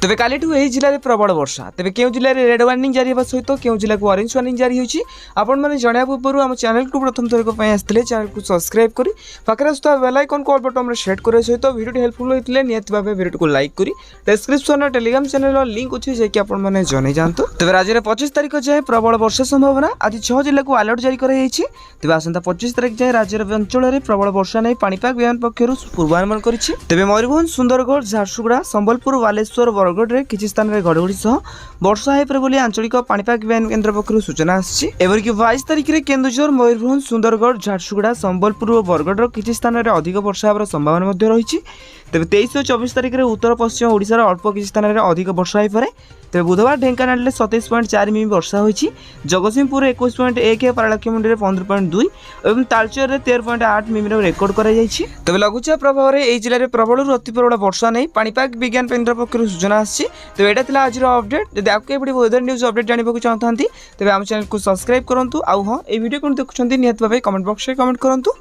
तेज काली जिले में प्रबल वर्षा तेज क्यों जिले में रेड वार्निंग जारी होगा सहित क्यों जिले को ऑरेंज वार्निंग जारी होती आपने जाना पूर्व आम चैनल को प्रथम थरक आसते चैनल को सब्सक्राइब कर पाखे आसुवा बेल आइकन को ऑल बटन सेट करने सहित वीडियो हेल्पफुल होते निहत भाव वीडियो को लाइक कर डिस्क्रिप्शन टेलीग्राम चैनल लिंक अच्छे जैकि आपने जन जातु तेज राज्य में 25 तारीख जाए प्रबल वर्षा संभावना आज 6 जिले को अलर्ट जारी कर तेज आसंता 25 तारीख जाए राज्य अंचल में प्रबल वर्षा नहीं पाणीपाग विभाग पक्षर पूर्वानुमान करेছে तेज मयूरभंज सुंदरगढ़ झारसुगुड़ा संबलपुर बालेश्वर बरगढ़ में किसी स्थान में घड़घड़ी सह वर्षा हो पारे आंचलिक पाणीपाग विभाग केन्द्र पक्षर सूचना आसपरिक 22 तारीख में केन्दुझर मयूरभंज सुंदरगढ़ झारसुगुड़ा संबलपुर और बरगढ़ किसी स्थान में अधिक वर्षा होवर संभावना रही तेज 23 और 24 तारीख में उत्तर पश्चिम ओडिशार अल्प किसी स्थान में अधिक वर्षा हो पारे तेज बुधवार ढेंकानाल 27.4 मिमी वर्षा होती जगतसिंहपुर 21.1 पारलाखेमुंडी 15.2 और तालचेर 13.8 मिमी रेकर्ड कर तेज लघुचाप प्रभाव में जिले में प्रबल अति प्रबल वर्षा नहीं पाणीपाग विज्ञान केन्द्र पक्षर सूचना आसी तो यहाँ था आज अपडेट जब आपको ये वेदर न्यूज अपडेट जानने को चाहते तेज आम चैनल को सब्सक्राइब करूँ आउ हाँ ये वीडियो कौन देखुं निहत भाव कमेंट बॉक्स में कमेंट करूँ।